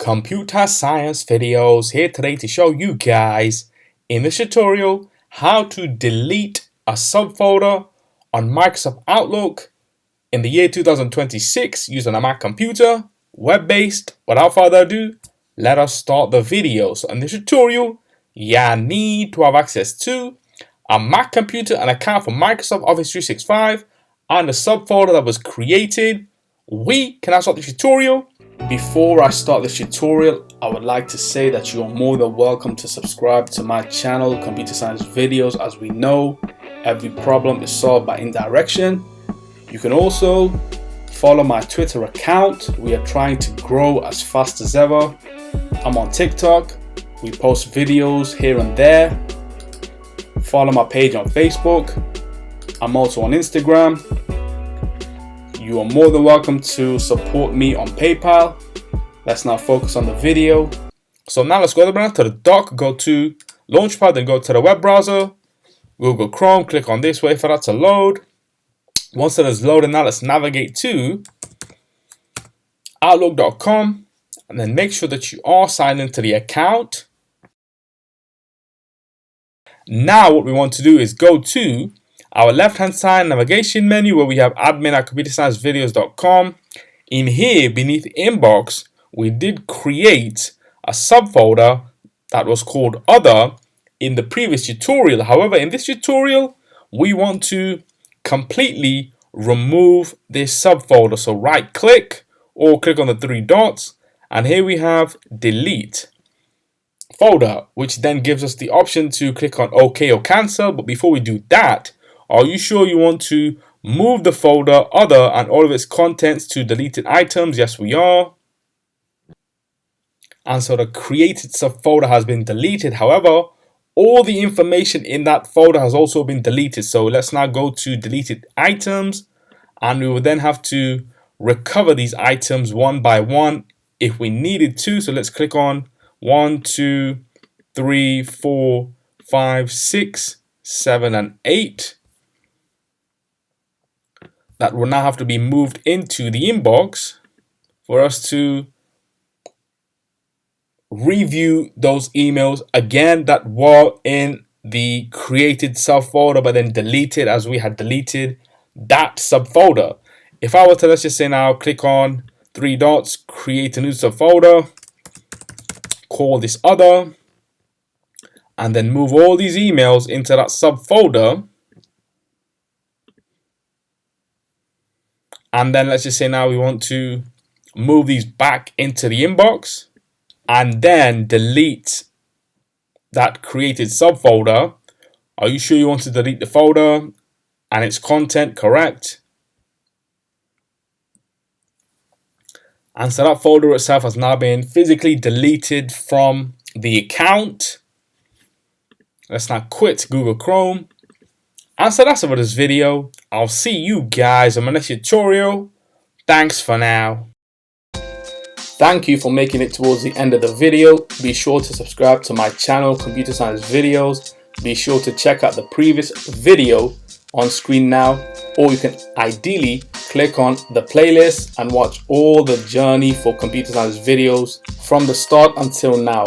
Computer Science Videos here today to show you guys in this tutorial how to delete a subfolder on Microsoft Outlook in the year 2026 using a Mac computer, web-based. Without further ado, let us start the video. So in this tutorial, you need to have access to a Mac computer, an account for Microsoft Office 365, and the subfolder that was created. We can now start the tutorial. Before I start this tutorial, I would like to say that you are more than welcome to subscribe to my channel, Computer Science Videos. As we know, every problem is solved by indirection. You can also follow my Twitter account. We are trying to grow as fast as ever. I'm on TikTok. We post videos here and there. Follow my page on Facebook. I'm also on Instagram. You are more than welcome to support me on PayPal. Let's now focus on the video. So now let's go to the dock, go to Launchpad, then go to the web browser, Google Chrome, click on this, wait for that to load. Once that is loaded, now let's navigate to Outlook.com and then make sure that you are signed into the account. Now what we want to do is go to our left-hand side navigation menu where we have admin at ComputerScienceVideos.com. In here, beneath Inbox, we did create a subfolder that was called Other in the previous tutorial. However, in this tutorial, we want to completely remove this subfolder. So right-click or click on the three dots, and here we have Delete Folder, which then gives us the option to click on OK or Cancel. But before we do that, are you sure you want to move the folder Other and all of its contents to deleted items? Yes, we are. And so the created subfolder has been deleted. However, all the information in that folder has also been deleted. So let's now go to deleted items, and we will then have to recover these items one by one if we needed to. So let's click on 1, 2, 3, 4, 5, 6, 7, and 8. That will now have to be moved into the inbox for us to review those emails again that were in the created subfolder but then deleted, as we had deleted that subfolder. If I were to, let's just say now, click on three dots, create a new subfolder, call this Other, and then move all these emails into that subfolder. And then let's just say now we want to move these back into the inbox and then delete that created subfolder. Are you sure you want to delete the folder and its content? Correct. And so that folder itself has now been physically deleted from the account. Let's now quit Google Chrome. And so that's it for this video. I'll see you guys in my next tutorial. Thanks for now. Thank you for making it towards the end of the video. Be sure to subscribe to my channel, Computer Science Videos. Be sure to check out the previous video on screen now, or you can ideally click on the playlist and watch all the journey for Computer Science Videos from the start until now.